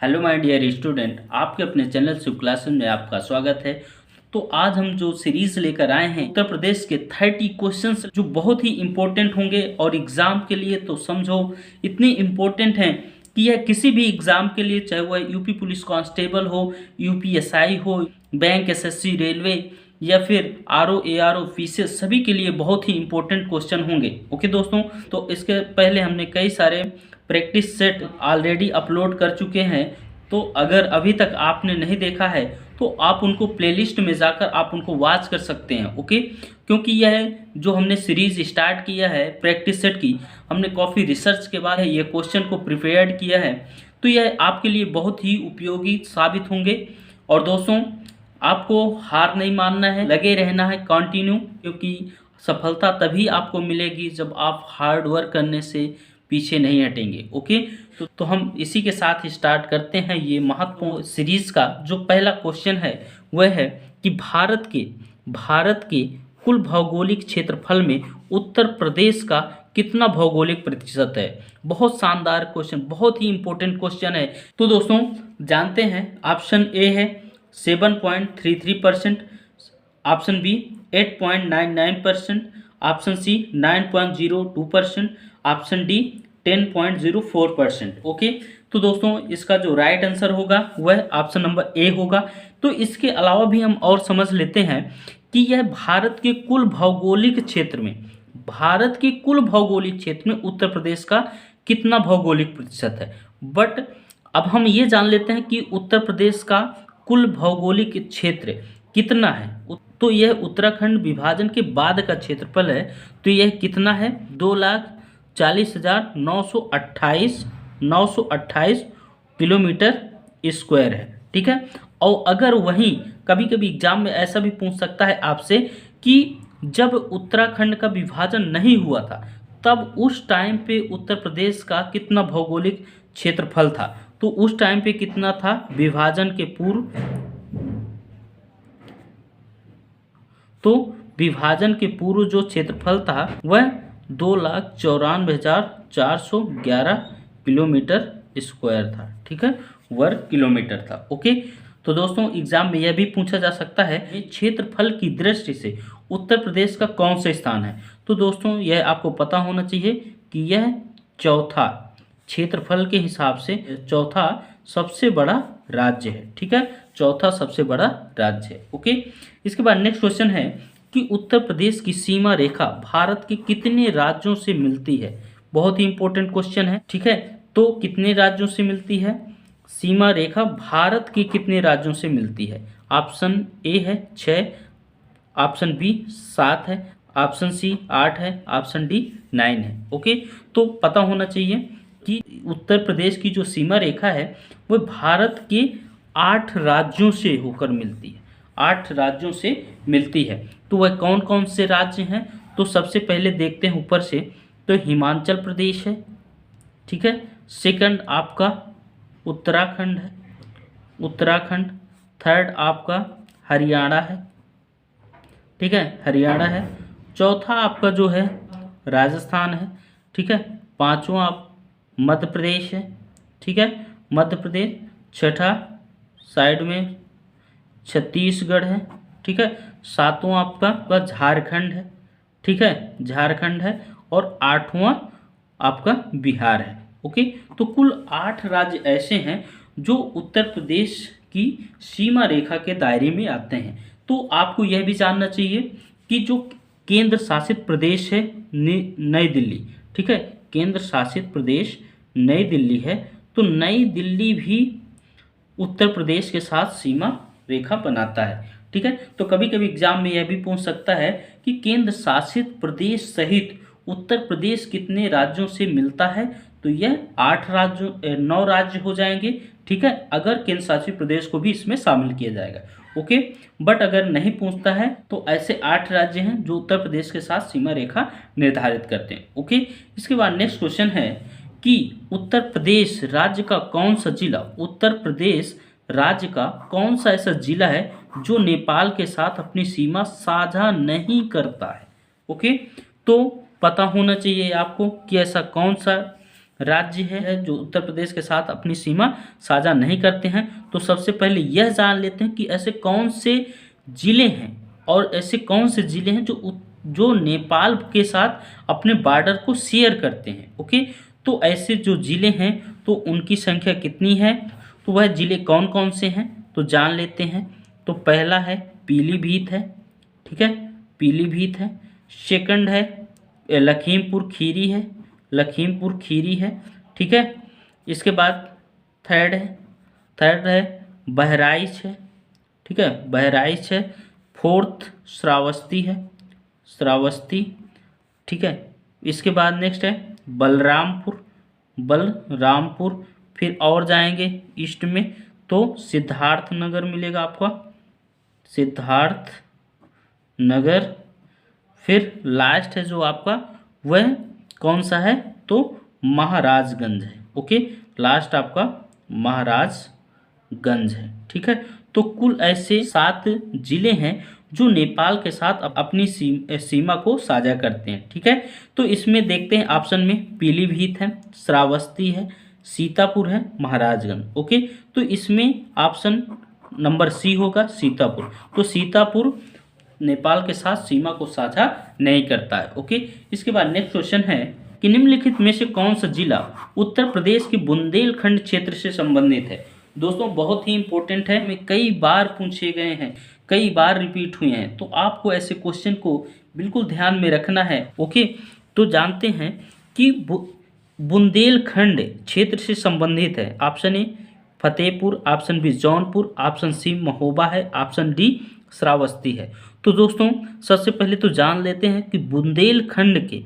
Hello my dear student, आपके अपने channel Shiv classes में आपका स्वागत है। तो आज हम जो सीरीज लेकर आए हैं उत्तर प्रदेश के 30 क्वेश्चंस जो बहुत ही इम्पोर्टेंट होंगे और एग्जाम के लिए तो समझो इतने इम्पोर्टेंट हैं कि यह किसी भी एग्जाम के लिए, चाहे वह यूपी पुलिस कांस्टेबल हो, यूपीएसआई हो, बैंक, एसएससी, रेलवे या फिर आरओ एआरओ फीसेस, सभी के लिए बहुत ही इंपॉर्टेंट क्वेश्चन होंगे। ओके दोस्तों, तो इसके पहले हमने कई सारे प्रैक्टिस सेट ऑलरेडी अपलोड कर चुके हैं। तो अगर अभी तक आपने नहीं देखा है तो आप उनको प्लेलिस्ट में जाकर आप उनको वॉच कर सकते हैं। ओके, क्योंकि यह जो हमने सीरीज स्टार्ट किया है प्रैक्टिस सेट की, हमने काफ़ी रिसर्च के बाद ये क्वेश्चन को प्रिपेयर्ड किया है, तो यह आपके लिए बहुत ही उपयोगी साबित होंगे। और दोस्तों, आपको हार नहीं मानना है, लगे रहना है कंटिन्यू, क्योंकि सफलता तभी आपको मिलेगी जब आप हार्ड वर्क करने से पीछे नहीं हटेंगे। ओके, तो हम इसी के साथ स्टार्ट करते हैं ये महत्वपूर्ण सीरीज का। जो पहला क्वेश्चन है वह है कि भारत के कुल भौगोलिक क्षेत्रफल में उत्तर प्रदेश का कितना भौगोलिक प्रतिशत है। बहुत शानदार क्वेश्चन, बहुत ही इंपॉर्टेंट क्वेश्चन है। तो दोस्तों जानते हैं, ऑप्शन ए है 7.33%, option B 8.99%, option C 9.02%, option D 10.04%। Okay, तो दोस्तों इसका जो राइट आंसर होगा वह ऑप्शन नंबर ए होगा। तो इसके अलावा भी हम और समझ लेते हैं कि यह भारत के कुल भौगोलिक क्षेत्र में उत्तर प्रदेश का कितना भौगोलिक प्रतिशत है। बट अब हम ये जान लेते हैं कि उत्तर प्रदेश का कुल भौगोलिक क्षेत्र कितना है। तो यह उत्तराखंड विभाजन के बाद का क्षेत्रफल है। तो यह कितना है? 2,40,928 किलोमीटर स्क्वायर है। ठीक है। और अगर वहीं कभी कभी एग्जाम में ऐसा भी पूछ सकता है आपसे कि जब उत्तराखंड का विभाजन नहीं हुआ था तब उस टाइम पे उत्तर प्रदेश का कितना भौगोलिक क्षेत्रफल था। तो उस टाइम पे कितना था विभाजन के पूर्व? तो विभाजन के पूर्व जो क्षेत्रफल था वह 2,94,411 किलोमीटर स्क्वायर था। ठीक है, वर्ग किलोमीटर था। ओके, तो दोस्तों एग्जाम में यह भी पूछा जा सकता है क्षेत्रफल की दृष्टि से उत्तर प्रदेश का कौन सा स्थान है। तो दोस्तों यह आपको पता होना चाहिए कि यह चौथा, क्षेत्रफल के हिसाब से चौथा सबसे बड़ा राज्य है। ठीक है, चौथा सबसे बड़ा राज्य है। ओके, इसके बाद नेक्स्ट क्वेश्चन है कि उत्तर प्रदेश की सीमा रेखा भारत के कितने राज्यों से मिलती है। बहुत ही इंपॉर्टेंट क्वेश्चन है। ठीक है, तो कितने राज्यों से मिलती है सीमा रेखा? भारत के कितने राज्यों से मिलती है? ऑप्शन ए है 6, ऑप्शन बी 7 है, ऑप्शन सी 8 है, ऑप्शन डी 9 है। ओके, तो पता होना चाहिए कि उत्तर प्रदेश की जो सीमा रेखा है वह भारत के 8 राज्यों से होकर मिलती है। 8 राज्यों से मिलती है। तो वह कौन कौन से राज्य हैं? तो सबसे पहले देखते हैं ऊपर से, तो हिमाचल प्रदेश है। ठीक है, सेकंड आपका उत्तराखंड है, उत्तराखंड। थर्ड आपका हरियाणा है। ठीक है, हरियाणा है। चौथा आपका जो है राजस्थान है। ठीक है, पांचवा आप मध्य प्रदेश है। ठीक है, मध्य प्रदेश। छठा साइड में छत्तीसगढ़ है। ठीक है, सातवां आपका झारखंड है। ठीक है, झारखंड है। और आठवां आपका बिहार है। ओके, तो कुल 8 राज्य ऐसे हैं जो उत्तर प्रदेश की सीमा रेखा के दायरे में आते हैं। तो आपको यह भी जानना चाहिए कि जो केंद्र शासित प्रदेश है नई दिल्ली, ठीक है, केंद्र शासित प्रदेश नई दिल्ली है। तो नई दिल्ली भी उत्तर प्रदेश के साथ सीमा रेखा बनाता है। ठीक है, तो कभी कभी एग्जाम में यह भी पूछ सकता है कि केंद्र शासित प्रदेश सहित उत्तर प्रदेश कितने राज्यों से मिलता है। तो यह 9 राज्य हो जाएंगे। ठीक है, अगर केंद्र शासित प्रदेश को भी इसमें शामिल किया जाएगा। ओके, बट अगर नहीं पूछता है तो ऐसे 8 राज्य हैं जो उत्तर प्रदेश के साथ सीमा रेखा निर्धारित करते हैं। ओके, इसके बाद नेक्स्ट क्वेश्चन है कि उत्तर प्रदेश राज्य का कौन सा जिला, उत्तर प्रदेश राज्य का कौन सा ऐसा जिला है जो नेपाल के साथ अपनी सीमा साझा नहीं करता है। ओके, तो पता होना चाहिए आपको कि ऐसा कौन सा राज्य है जो उत्तर प्रदेश के साथ अपनी सीमा साझा नहीं करते हैं। तो सबसे पहले यह जान लेते हैं कि ऐसे कौन से जिले हैं और ऐसे कौन से जिले हैं जो नेपाल के साथ अपने बॉर्डर को शेयर करते हैं। ओके, तो ऐसे जो जिले हैं तो उनकी संख्या कितनी है, तो वह जिले कौन कौन से हैं तो जान लेते हैं। तो पहला है पीलीभीत है, ठीक है, पीलीभीत है। सेकंड है लखीमपुर खीरी है, लखीमपुर खीरी है, ठीक है। इसके बाद थर्ड है बहराइच है, ठीक है, बहराइच है। फोर्थ श्रावस्ती है, श्रावस्ती, ठीक है। इसके बाद नेक्स्ट है बलरामपुर, बलरामपुर। फिर और जाएंगे ईस्ट में तो सिद्धार्थ नगर मिलेगा आपका, सिद्धार्थ नगर। फिर लास्ट है जो आपका वह कौन सा है तो महाराजगंज है। ओके, लास्ट आपका महाराजगंज है, ठीक है। तो कुल ऐसे 7 जिले हैं जो नेपाल के साथ अपनी सीमा को साझा करते हैं, ठीक है। तो इसमें देखते हैं ऑप्शन में पीलीभीत है, श्रावस्ती है, सीतापुर है, महाराजगंज। ओके, तो इसमें ऑप्शन नंबर सी होगा सीतापुर। तो सीतापुर नेपाल के साथ सीमा को साझा नहीं करता है। ओके, इसके बाद नेक्स्ट क्वेश्चन है कि निम्नलिखित में से कौन सा जिला उत्तर प्रदेश के बुंदेलखंड क्षेत्र से संबंधित है। दोस्तों बहुत ही इंपॉर्टेंट है, में कई बार पूछे गए हैं, कई बार रिपीट हुए हैं, तो आपको ऐसे क्वेश्चन को बिल्कुल ध्यान में रखना है। ओके, तो जानते हैं कि बुंदेलखंड क्षेत्र से संबंधित है। Option A Fatehpur, option B Jaunpur, option C Mahoba है, ऑप्शन डी श्रावस्ती है। तो दोस्तों सबसे पहले तो जान लेते हैं कि बुंदेलखंड के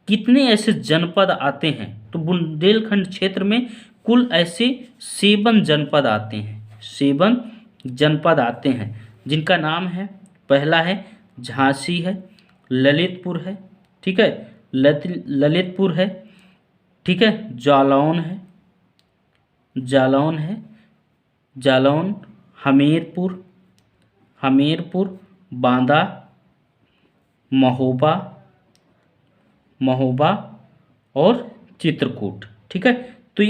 कितने ऐसे जनपद आते हैं। तो बुंदेलखंड क्षेत्र में कुल ऐसे 7 जनपद आते हैं, 7 जनपद आते हैं, जिनका नाम है, पहला है झांसी है, ललितपुर है, ठीक है, ललितपुर है, ठीक है, जालौन है, जालौन है, जालौन, हमीरपुर, हमीरपुर, बांदा, महोबा, महोबा और चित्रकूट, ठीक है। तो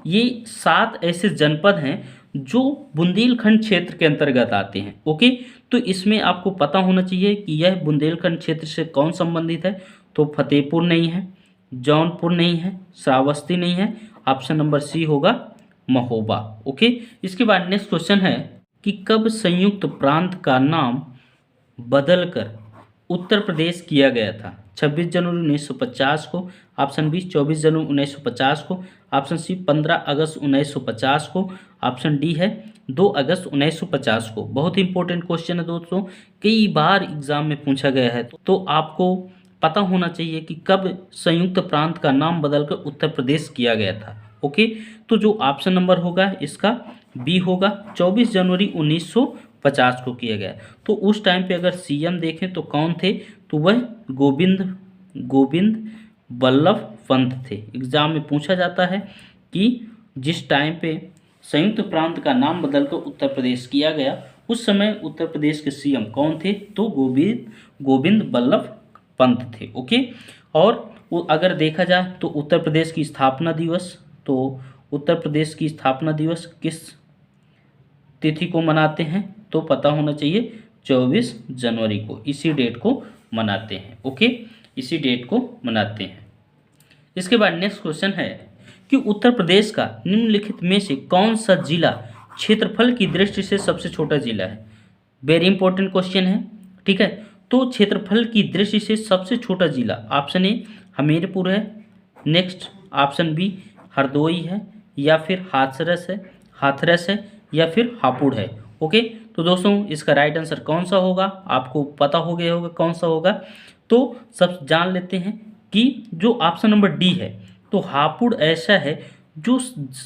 ये 7 ऐसे जनपद हैं जो बुंदेलखंड क्षेत्र के अंतर्गत आते हैं। ओके, तो इसमें आपको पता होना चाहिए कि यह बुंदेलखंड क्षेत्र से कौन संबंधित है। तो फतेहपुर नहीं है, जौनपुर नहीं है, श्रावस्ती नहीं है, ऑप्शन नंबर सी होगा महोबा। ओके, इसके बाद नेक्स्ट क्वेश्चन है कि कब संयुक्त प्रांत का नाम बदलकर उत्तर प्रदेश किया गया था। 26 जनवरी 1950 को, ऑप्शन बी 24 जनवरी 1950 को, ऑप्शन सी 15 अगस्त 1950 को, ऑप्शन डी है 2 अगस्त 1950 को। बहुत ही इंपॉर्टेंट क्वेश्चन है दोस्तों, कई बार एग्जाम में पूछा गया है, तो आपको पता होना चाहिए कि कब संयुक्त प्रांत का नाम बदलकर उत्तर प्रदेश किया गया था। ओके, तो जो ऑप्शन नंबर होगा इसका बी होगा, 24 जनवरी 1950 को किया गया। तो उस टाइम पे अगर सीएम देखें तो कौन थे, तो वह गोविंद बल्लभ पंत थे। एग्जाम में पूछा जाता है कि जिस टाइम पे संयुक्त प्रांत का नाम बदलकर उत्तर प्रदेश किया गया, उस समय उत्तर प्रदेश के सीएम कौन थे, तो गोविंद बल्लभ पंत थे। ओके, और वो अगर देखा जाए तो उत्तर प्रदेश की स्थापना दिवस, तो उत्तर प्रदेश की स्थापना दिवस किस तिथि को मनाते हैं, तो पता होना चाहिए 24 जनवरी को, इसी डेट को मनाते हैं। ओके, इसी डेट को मनाते हैं। इसके बाद नेक्स्ट क्वेश्चन है कि उत्तर प्रदेश का निम्नलिखित में से कौन सा जिला क्षेत्रफल की दृष्टि से सबसे छोटा जिला है। वेरी इंपॉर्टेंट क्वेश्चन है, ठीक है। तो क्षेत्रफल की दृष्टि से सबसे छोटा जिला, ऑप्शन ए हमीरपुर है, नेक्स्ट ऑप्शन बी हरदोई है, या फिर हाथरस है, या फिर हापुड़ है। ओके, तो दोस्तों इसका राइट आंसर कौन सा होगा, आपको पता हो गया होगा कौन सा होगा। तो सब जान लेते हैं कि जो ऑप्शन नंबर डी है, तो हापुड़ ऐसा है जो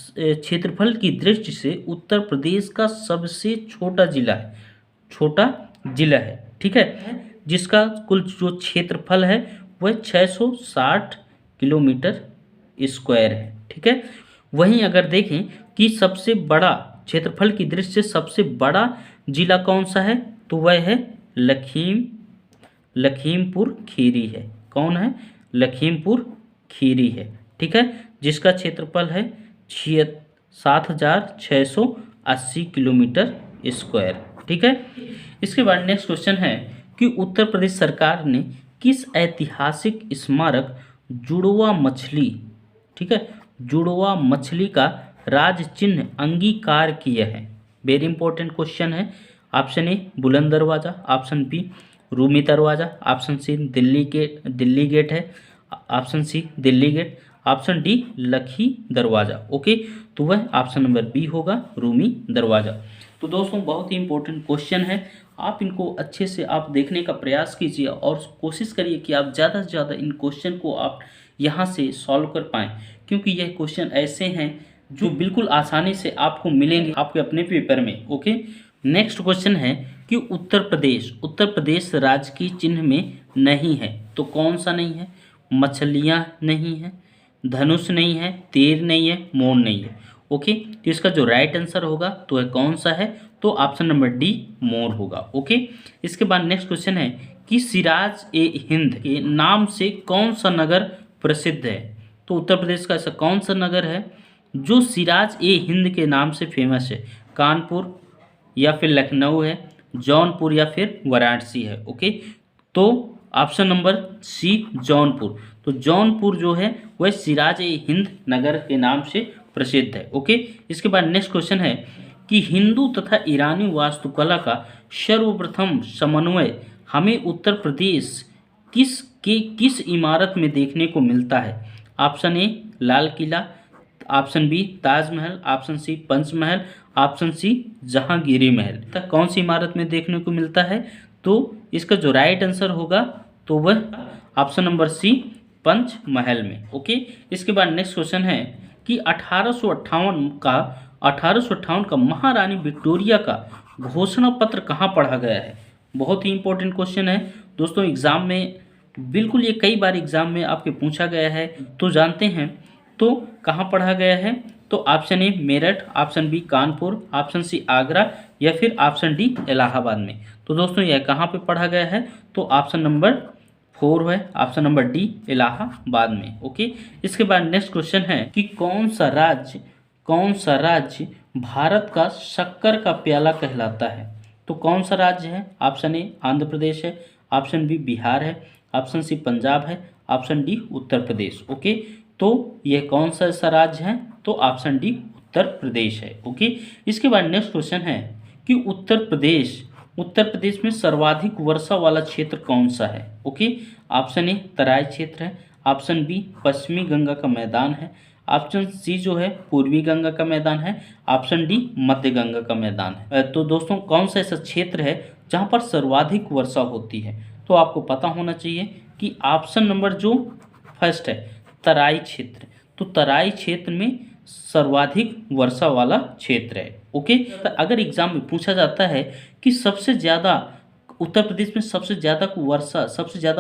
क्षेत्रफल की दृष्टि से उत्तर प्रदेश का सबसे छोटा जिला है, ठीक है, जिसका कुल जो क्षेत्रफल है वह 660 किलोमीटर स्क्वायर है, ठीक है। वहीं अगर देखें कि सबसे बड़ा क्षेत्रफल की दृष्टि से सबसे बड़ा जिला कौन सा है, तो वह है लखीमपुर खीरी है। कौन है, लखीमपुर खीरी है, ठीक है, जिसका क्षेत्रफल है 7,680 किलोमीटर स्क्वायर। ठीक है। इसके बाद नेक्स्ट क्वेश्चन है कि उत्तर प्रदेश सरकार ने किस ऐतिहासिक स्मारक जुड़वा मछली, ठीक है, जुड़वा मछली का राज चिन्ह अंगीकार किया है? वेरी इंपॉर्टेंट क्वेश्चन है। Option A Buland Darwaza, option B Rumi Darwaza, option C Delhi gate है, option C Delhi gate, option D Lakhi Darwaza. Okay, तो वह ऑप्शन नंबर बी होगा, रूमी दरवाजा। तो दोस्तों बहुत ही इंपॉर्टेंट क्वेश्चन है, आप इनको अच्छे से आप देखने का प्रयास कीजिए और कोशिश करिए कि आप ज़्यादा से ज़्यादा इन क्वेश्चन को आप यहाँ से सॉल्व कर पाएँ, क्योंकि यह क्वेश्चन ऐसे हैं जो बिल्कुल आसानी से आपको मिलेंगे आपके अपने पेपर में। ओके, नेक्स्ट क्वेश्चन है कि उत्तर प्रदेश राज्य की चिन्ह में नहीं है, तो कौन सा नहीं है? मछलियाँ नहीं है, धनुष नहीं है, तीर नहीं है, मोर नहीं है। ओके, तो इसका जो राइट आंसर होगा तो वह कौन सा है? तो ऑप्शन नंबर डी मोर होगा। ओके, इसके बाद नेक्स्ट क्वेश्चन है कि सिराज ए हिंद के नाम से कौन सा नगर प्रसिद्ध है? तो उत्तर प्रदेश का ऐसा कौन सा नगर है जो सिराज ए हिंद के नाम से फेमस है? कानपुर या फिर लखनऊ है, जौनपुर या फिर वाराणसी है। ओके, तो ऑप्शन नंबर सी जौनपुर। तो जौनपुर जो है वह सिराज ए हिंद नगर के नाम से प्रसिद्ध है। ओके, इसके बाद नेक्स्ट क्वेश्चन है कि हिंदू तथा ईरानी वास्तुकला का सर्वप्रथम समन्वय हमें उत्तर प्रदेश किस इमारत में देखने को मिलता है? Option A Lal Qila, option B Taj Mahal, option C Panch Mahal, option C Jahangiri Mahal. तक कौन सी इमारत में देखने को मिलता है? तो इसका जो राइट आंसर होगा तो वह ऑप्शन नंबर सी पंचमहल में। ओके, इसके बाद नेक्स्ट क्वेश्चन है कि 1858 का महारानी विक्टोरिया का घोषणा पत्र कहाँ पढ़ा गया है? बहुत ही इंपॉर्टेंट क्वेश्चन है दोस्तों, एग्जाम में बिल्कुल ये कई बार एग्जाम में आपके पूछा गया है, तो जानते हैं तो कहाँ पढ़ा गया है? तो option A Meerut, option B Kanpur, option C Agra या फिर ऑप्शन डी इलाहाबाद में। तो दोस्तों यह कहाँ पे पढ़ा गया है? तो ऑप्शन नंबर 4 है, ऑप्शन नंबर डी इलाहाबाद में। ओके, इसके बाद नेक्स्ट क्वेश्चन है कि कौन सा राज्य भारत का शक्कर का प्याला कहलाता है? तो कौन सा राज्य है? ऑप्शन ए आंध्र प्रदेश है, ऑप्शन बी बिहार है, ऑप्शन सी पंजाब है, option D Uttar Pradesh. Okay, तो यह कौन सा ऐसा राज्य है? तो ऑप्शन डी उत्तर प्रदेश है। ओके, इसके बाद नेक्स्ट क्वेश्चन है कि उत्तर प्रदेश में सर्वाधिक वर्षा वाला क्षेत्र कौन सा है? ओके, ऑप्शन ए तराई क्षेत्र है, ऑप्शन बी पश्चिमी गंगा का मैदान है, ऑप्शन सी जो है पूर्वी गंगा का मैदान है, ऑप्शन डी मध्य गंगा का मैदान है। तो दोस्तों कौन सा ऐसा क्षेत्र है जहाँ पर सर्वाधिक वर्षा होती है? तो आपको पता होना चाहिए कि ऑप्शन नंबर जो फर्स्ट है तराई क्षेत्र, तो तराई क्षेत्र में सर्वाधिक वर्षा वाला क्षेत्र है। ओके, तो अगर एग्जाम में पूछा जाता है कि सबसे ज़्यादा उत्तर प्रदेश में सबसे ज़्यादा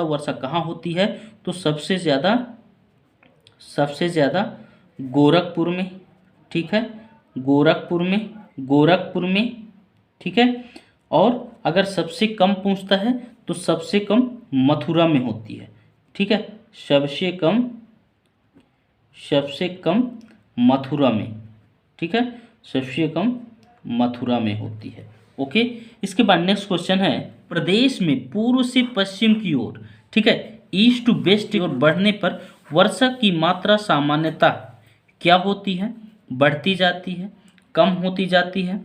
वर्षा कहाँ होती है? तो सबसे ज़्यादा गोरखपुर में, ठीक है, गोरखपुर में, ठीक है। और अगर सबसे कम पूछता है तो सबसे कम मथुरा में होती है, ठीक है, सबसे कम मथुरा में, ठीक है, सबसे कम मथुरा में होती है। ओके, इसके बाद नेक्स्ट क्वेश्चन है प्रदेश में पूर्व से पश्चिम की ओर, ठीक है, ईस्ट टू वेस्ट की ओर बढ़ने पर वर्षा की मात्रा सामान्यतः क्या होती है? बढ़ती जाती है, कम होती जाती है,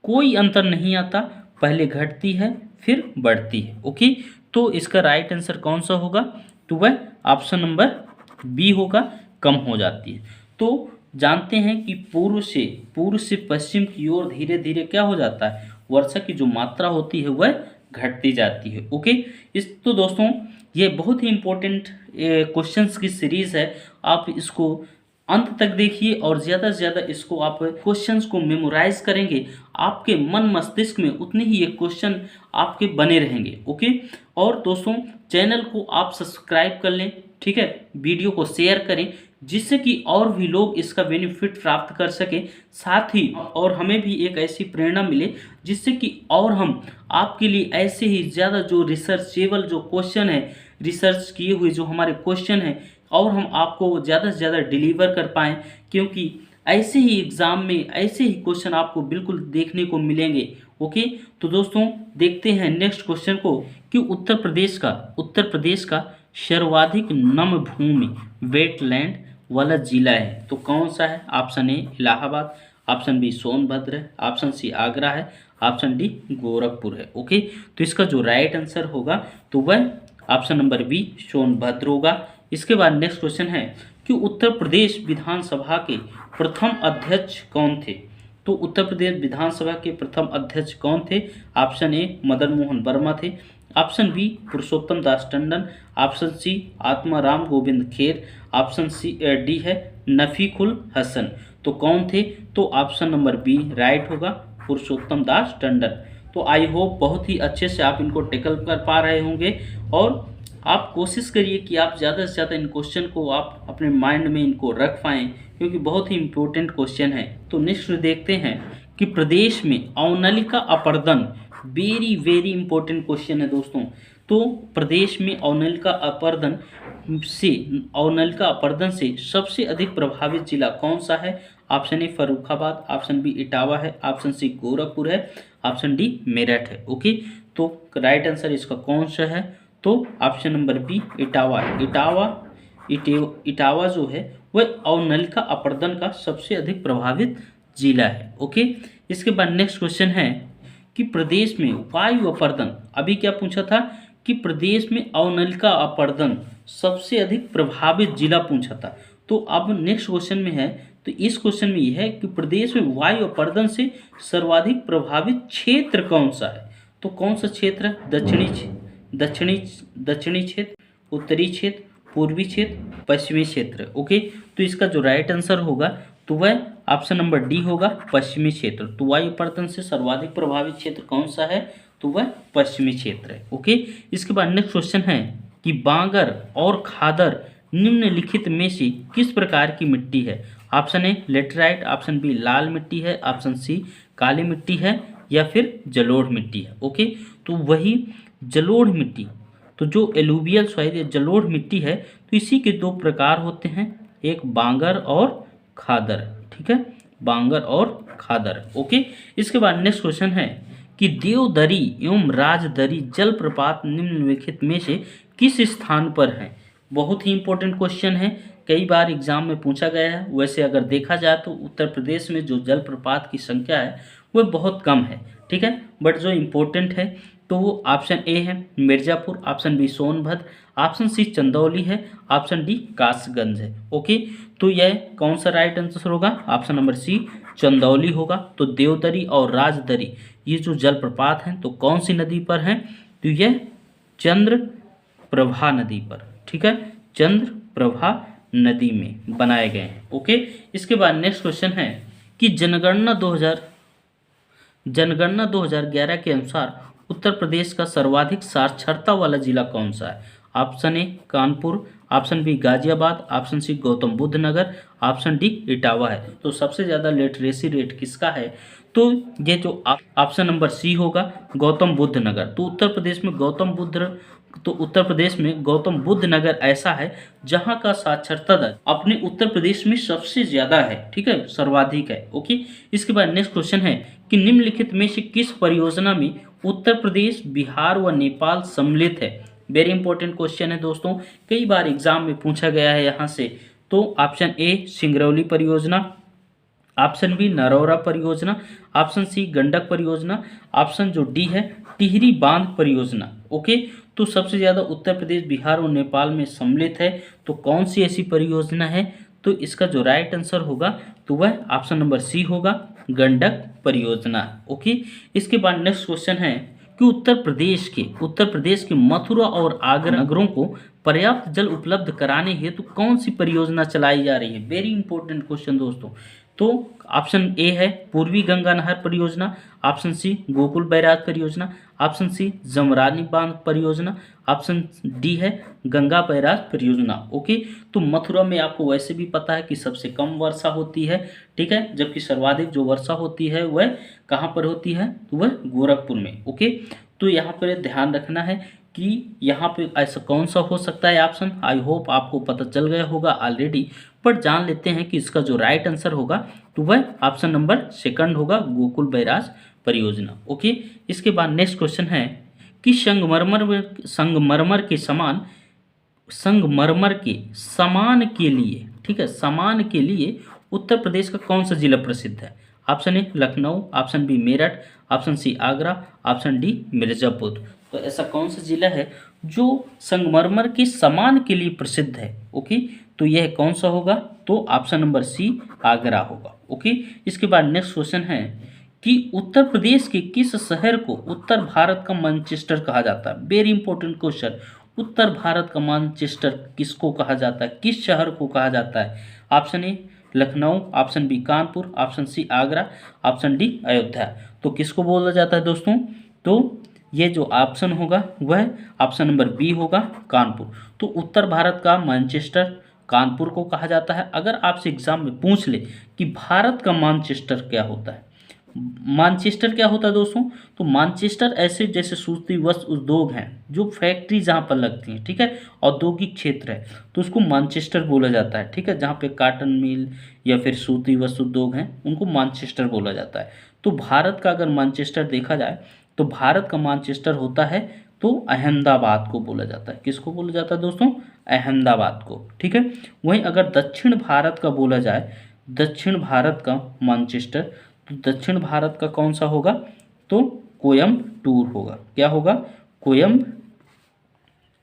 कोई अंतर नहीं आता, पहले घटती है फिर बढ़ती है। ओके, तो इसका राइट आंसर कौन सा होगा? तो वह ऑप्शन नंबर बी होगा, कम हो जाती है। तो जानते हैं कि पूर्व से पश्चिम की ओर धीरे धीरे क्या हो जाता है? वर्षा की जो मात्रा होती है वह घटती जाती है। ओके, तो दोस्तों ये बहुत ही इम्पोर्टेंट क्वेश्चंस की सीरीज़ है, आप इसको अंत तक देखिए और ज़्यादा से ज़्यादा इसको आप क्वेश्चंस को मेमोराइज करेंगे, आपके मन मस्तिष्क में उतने ही ये क्वेश्चन आपके बने रहेंगे। ओके, और दोस्तों चैनल को आप सब्सक्राइब कर लें, ठीक है, वीडियो को शेयर करें जिससे कि और भी लोग इसका बेनिफिट प्राप्त कर सकें, साथ ही और हमें भी एक ऐसी प्रेरणा मिले जिससे कि और हम आपके लिए ऐसे ही ज़्यादा जो रिसर्चेबल जो क्वेश्चन है, रिसर्च किए हुए जो हमारे क्वेश्चन हैं और हम आपको ज़्यादा से ज़्यादा डिलीवर कर पाएँ, क्योंकि ऐसे ही एग्ज़ाम में ऐसे ही क्वेश्चन आपको बिल्कुल देखने को मिलेंगे। ओके, तो दोस्तों देखते हैं नेक्स्ट क्वेश्चन को कि उत्तर प्रदेश का सर्वाधिक नम भूमि वेटलैंड वाला जिला है तो कौन सा है? Option A Allahabad, option B Sonbhadra है, ऑप्शन सी आगरा है, ऑप्शन डी गोरखपुर है। ओके, तो इसका जो राइट आंसर होगा तो वह ऑप्शन नंबर बी सोनभद्र होगा। इसके बाद नेक्स्ट क्वेश्चन है कि उत्तर प्रदेश विधानसभा के प्रथम अध्यक्ष कौन थे? तो उत्तर प्रदेश विधानसभा के प्रथम अध्यक्ष कौन थे? ऑप्शन ए मदन मोहन वर्मा थे, option B Purushottam Das Tandon, option C Atmaram Govind Kher, option C D है नफीकुल हसन। तो कौन थे? तो ऑप्शन नंबर बी राइट होगा, पुरुषोत्तम दास टंडन। तो आई होप बहुत ही अच्छे से आप इनको टेकल कर पा रहे होंगे और आप कोशिश करिए कि आप ज़्यादा से ज़्यादा इन क्वेश्चन को आप अपने माइंड में इनको रख पाएँ, क्योंकि बहुत ही इम्पोर्टेंट क्वेश्चन है। तो नेक्स्ट देखते हैं कि प्रदेश में अवनलिका अपर्दन, वेरी वेरी इंपॉर्टेंट क्वेश्चन है दोस्तों। तो प्रदेश में अवनलिका अपर्दन से सबसे अधिक प्रभावित जिला कौन सा है? Option A Farrukhabad, option B Etawah है, ऑप्शन सी गोरखपुर है, ऑप्शन डी मेरठ है। ओके, तो राइट आंसर इसका कौन सा है? तो option number B Etawah. Etawah जो है वह अवनलिका अपर्दन का सबसे अधिक प्रभावित जिला है। ओके, इसके बाद नेक्स्ट क्वेश्चन है कि प्रदेश में वायु अपर्दन, अभी क्या पूछा था कि प्रदेश में अवनलिका अपर्दन सबसे अधिक प्रभावित जिला पूछा था। तो अब नेक्स्ट क्वेश्चन में है, तो इस क्वेश्चन में यह है कि प्रदेश में वायु अपर्दन से सर्वाधिक प्रभावित क्षेत्र कौन सा है? तो कौन सा क्षेत्र है? दक्षिणी क्षेत्र, उत्तरी क्षेत्र, पूर्वी क्षेत्र, पश्चिमी क्षेत्र। ओके, तो इसका जो राइट आंसर होगा तो वह ऑप्शन नंबर डी होगा, पश्चिमी क्षेत्र। तो वायु अपर्दन से सर्वाधिक प्रभावित क्षेत्र कौन सा है? तो वह पश्चिमी क्षेत्र है। ओके, इसके बाद नेक्स्ट क्वेश्चन है कि बांगर और खादर निम्नलिखित में से किस प्रकार की मिट्टी है? Option A laterite, option B लाल मिट्टी है, ऑप्शन सी काली मिट्टी है, या फिर जलोढ़ मिट्टी है। ओके, तो वही जलोढ़ मिट्टी, तो जो एलुवियल सॉइल या जलोढ़ मिट्टी है तो इसी के दो प्रकार होते हैं, एक बांगर और खादर। ठीक है, बांगर और खादर। ओके, इसके बाद नेक्स्ट क्वेश्चन है कि देवदरी एवं राजदरी जलप्रपात निम्नलिखित में से किस स्थान पर है? बहुत ही इंपॉर्टेंट क्वेश्चन है, कई बार एग्जाम में पूछा गया है। वैसे अगर देखा जाए तो उत्तर प्रदेश में जो जलप्रपात की संख्या है वह बहुत कम है। ठीक है, बट जो इम्पोर्टेंट है तो वो ऑप्शन ए है Mirzapur, option B Sonbhadra, option C Chandauli है, ऑप्शन डी कासगंज है। ओके, तो यह कौन सा राइट आंसर होगा? ऑप्शन नंबर सी चंदौली होगा। तो देवदरी और राजदरी ये जो जलप्रपात हैं तो कौन सी नदी पर हैं? तो यह चंद्रप्रभा नदी पर। ठीक है, चंद्रप्रभा नदी में बनाए गए हैं। ओके, इसके बाद नेक्स्ट क्वेश्चन है कि जनगणना 2011 के अनुसार उत्तर प्रदेश का सर्वाधिक साक्षरता वाला जिला कौन सा है? Option A Kanpur, option B Ghaziabad, option C Gautam Buddh Nagar, option D Etawah है। तो सबसे ज़्यादा लिटरेसी रेट किसका है? तो ये जो ऑप्शन नंबर सी होगा, गौतम बुद्ध नगर। तो उत्तर प्रदेश में गौतम बुद्ध नगर ऐसा है जहां का साक्षरता दर अपने उत्तर प्रदेश में सबसे ज़्यादा है। ठीक है, सर्वाधिक है। ओके, इसके बाद नेक्स्ट क्वेश्चन है कि निम्नलिखित में से किस परियोजना में उत्तर प्रदेश, बिहार व नेपाल सम्मिलित है? वेरी इंपॉर्टेंट क्वेश्चन है दोस्तों, कई बार एग्जाम में पूछा गया है यहाँ से। तो ऑप्शन ए सिंगरौली परियोजना, ऑप्शन बी नरौरा परियोजना, ऑप्शन सी गंडक परियोजना, ऑप्शन जो डी है टिहरी बांध परियोजना। ओके, तो सबसे ज़्यादा उत्तर प्रदेश, बिहार और नेपाल में सम्मिलित है तो कौन सी ऐसी परियोजना है? तो इसका जो राइट आंसर होगा तो वह ऑप्शन नंबर सी होगा, गंडक परियोजना। ओके, इसके बाद नेक्स्ट क्वेश्चन है कि उत्तर प्रदेश के मथुरा और आगरा नगरों को पर्याप्त जल उपलब्ध कराने हेतु कौन सी परियोजना चलाई जा रही है? वेरी इंपॉर्टेंट क्वेश्चन दोस्तों। तो ऑप्शन ए है पूर्वी गंगा नहर परियोजना, ऑप्शन सी गोकुल बैराज परियोजना, ऑप्शन सी जमरानी बांध परियोजना, ऑप्शन डी है गंगा बैराज परियोजना। ओके, तो मथुरा में आपको वैसे भी पता है कि सबसे कम वर्षा होती है। ठीक है, जबकि सर्वाधिक जो वर्षा होती है वह कहाँ पर होती है? तो वह गोरखपुर में। ओके, तो यहाँ पर ध्यान रखना है कि यहाँ पे ऐसा कौन सा हो सकता है ऑप्शन। आई होप आपको पता चल गया होगा ऑलरेडी, बट जान लेते हैं कि इसका जो राइट आंसर होगा तो वह ऑप्शन नंबर सेकंड होगा, गोकुल बैराज परियोजना। ओके, इसके बाद नेक्स्ट क्वेश्चन है कि संगमरमर के समान के लिए, ठीक है, समान के लिए उत्तर प्रदेश का कौन सा जिला प्रसिद्ध है। Option A Lucknow, option B Meerut, option C Agra, option D Mirzapur. तो ऐसा कौन सा जिला है जो संगमरमर के समान के लिए प्रसिद्ध है। ओके, तो यह कौन सा होगा, तो ऑप्शन नंबर सी आगरा होगा। ओके, इसके बाद नेक्स्ट क्वेश्चन है कि उत्तर प्रदेश के किस शहर को उत्तर भारत का मैनचेस्टर कहा जाता है। वेरी इंपॉर्टेंट क्वेश्चन, उत्तर भारत का मैनचेस्टर किसको कहा जाता है, किस शहर को कहा जाता है। Option A Lucknow, option B Kanpur, option C Agra, option D Ayodhya. तो किसको बोला जाता है दोस्तों, तो ये जो ऑप्शन होगा वह ऑप्शन नंबर बी होगा, कानपुर। तो उत्तर भारत का मैनचेस्टर कानपुर को कहा जाता है। अगर आपसे एग्जाम में पूछ ले कि भारत का मैनचेस्टर क्या होता है, मैनचेस्टर क्या होता है दोस्तों, तो मैनचेस्टर ऐसे जैसे सूती वस्त्र उद्योग हैं, जो फैक्ट्री जहाँ पर लगती हैं, ठीक है, औद्योगिक क्षेत्र है, तो उसको मैनचेस्टर बोला जाता है। ठीक है, जहाँ पे काटन मिल या फिर सूती वस्त्र उद्योग हैं उनको मैनचेस्टर बोला जाता है। तो भारत का अगर मैनचेस्टर देखा जाए तो भारत का मैनचेस्टर होता है तो अहमदाबाद को बोला जाता है। किसको बोला जाता है दोस्तों, अहमदाबाद को। ठीक है, वहीं अगर दक्षिण भारत का बोला जाए, दक्षिण भारत का मैनचेस्टर, तो दक्षिण भारत का कौन सा होगा, तो कोयम्बटूर होगा। क्या होगा,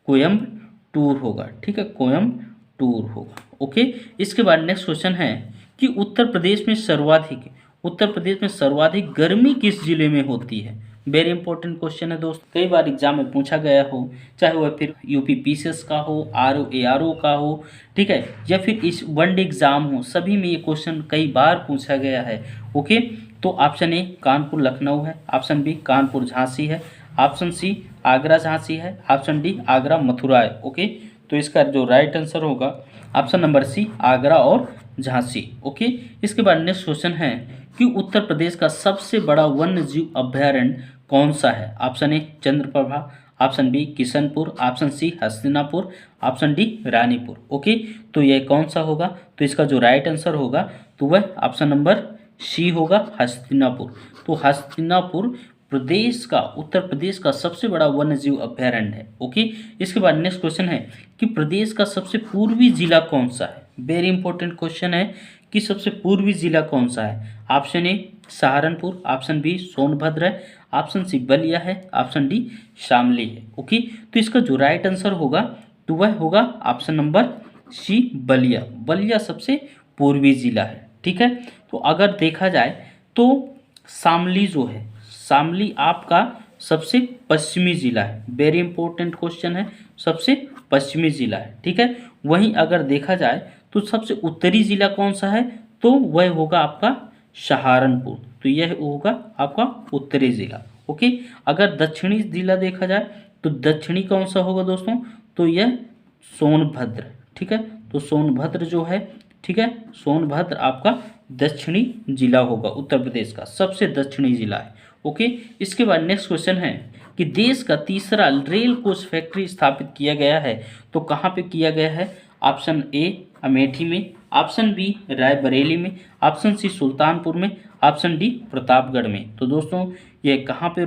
कोयम्बटूर होगा। ठीक है, कोयम्बटूर होगा। ओके, इसके बाद नेक्स्ट क्वेश्चन है कि उत्तर प्रदेश में सर्वाधिक गर्मी किस जिले में होती है। वेरी इंपॉर्टेंट क्वेश्चन है दोस्त, कई बार एग्जाम में पूछा गया हो, चाहे वह फिर यूपी पीसीएस का हो, आरओ का हो, ठीक है, या फिर इस वनडे एग्जाम हो, सभी में ये क्वेश्चन कई बार पूछा गया है। ओके, तो ऑप्शन ए कानपुर लखनऊ है, ऑप्शन बी कानपुर झांसी है, ऑप्शन सी आगरा झांसी है, ऑप्शन डी आगरा मथुरा है। ओके, तो इसका जो राइट आंसर होगा ऑप्शन नंबर सी आगरा और झांसी। ओके, इसके बाद नेक्स्ट क्वेश्चन है कि उत्तर प्रदेश का सबसे बड़ा वन्य जीव अभयारण्य कौन सा है। Option A Chandraprabha, option B Kishanpur, option C Hastinapur, option D Ranipur. Okay, तो यह कौन सा होगा, तो इसका जो राइट आंसर होगा तो वह ऑप्शन नंबर सी होगा, हस्तिनापुर। तो हस्तिनापुर उत्तर प्रदेश का सबसे बड़ा वन्य जीव अभयारण्य है। ओके, इसके बाद नेक्स्ट क्वेश्चन है कि प्रदेश का सबसे पूर्वी जिला कौन सा है। वेरी इंपॉर्टेंट क्वेश्चन है कि सबसे पूर्वी जिला कौन सा है। Option A Saharanpur, option B Sonbhadra है, ऑप्शन सी बलिया है, ऑप्शन डी शामली है। ओके, तो इसका जो राइट आंसर होगा तो वह होगा option number C Ballia. Ballia सबसे पूर्वी जिला है। ठीक है, तो अगर देखा जाए तो शामली जो है, शामली आपका सबसे पश्चिमी जिला है। वेरी इंपॉर्टेंट क्वेश्चन है, सबसे पश्चिमी जिला है। ठीक है, वहीं अगर देखा जाए तो सबसे उत्तरी जिला कौन सा है, तो वह होगा आपका सहारनपुर। तो यह होगा आपका उत्तरी जिला। ओके, अगर दक्षिणी जिला देखा जाए तो दक्षिणी कौन सा होगा दोस्तों, तो यह सोनभद्र। ठीक है, तो सोनभद्र जो है, ठीक है, सोनभद्र आपका दक्षिणी जिला होगा, उत्तर प्रदेश का सबसे दक्षिणी जिला है। ओके, इसके बाद नेक्स्ट क्वेश्चन है कि देश का तीसरा रेल कोच फैक्ट्री स्थापित किया गया है, तो कहाँ पे किया गया है। ऑप्शन ए अमेठी में, ऑप्शन बी रायबरेली में, ऑप्शन सी सुल्तानपुर में, ऑप्शन डी प्रतापगढ़ में। तो दोस्तों यह कहाँ पे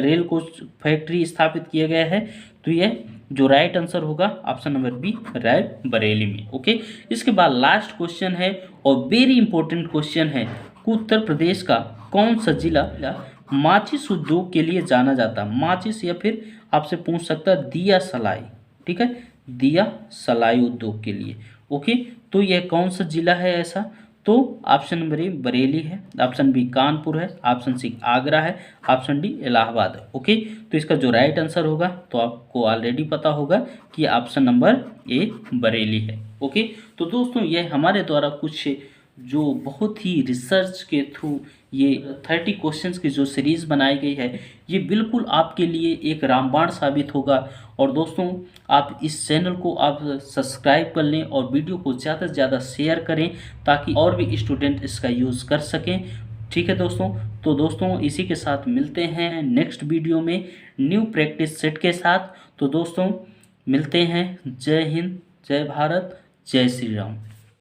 रेल कोच फैक्ट्री स्थापित किया गया है, तो यह जो राइट आंसर होगा ऑप्शन नंबर बी रायबरेली में। ओके, इसके बाद लास्ट क्वेश्चन है और वेरी इंपॉर्टेंट क्वेश्चन है कि उत्तर प्रदेश का कौन सा जिला माचिस उद्योग के लिए जाना जाता है। माचिस या फिर आपसे पूछ सकता है दिया सलाई। ठीक है, दिया सलाई उद्योग के लिए। ओके, तो यह कौन सा जिला है ऐसा, तो ऑप्शन नंबर ए बरेली है, ऑप्शन बी कानपुर है, ऑप्शन सी आगरा है, ऑप्शन डी इलाहाबाद है। ओके, तो इसका जो राइट आंसर होगा तो आपको ऑलरेडी पता होगा कि ऑप्शन नंबर ए बरेली है। ओके, तो दोस्तों यह हमारे द्वारा कुछ जो बहुत ही रिसर्च के थ्रू ये 30 क्वेश्चंस की जो सीरीज़ बनाई गई है, ये बिल्कुल आपके लिए एक रामबाण साबित होगा। और दोस्तों आप इस चैनल को आप सब्सक्राइब कर लें और वीडियो को ज़्यादा से ज़्यादा शेयर करें ताकि और भी स्टूडेंट इसका यूज़ कर सकें। ठीक है दोस्तों, तो दोस्तों इसी के साथ मिलते हैं नेक्स्ट वीडियो में न्यू प्रैक्टिस सेट के साथ। तो दोस्तों मिलते हैं। जय हिंद, जय भारत, जय श्री राम।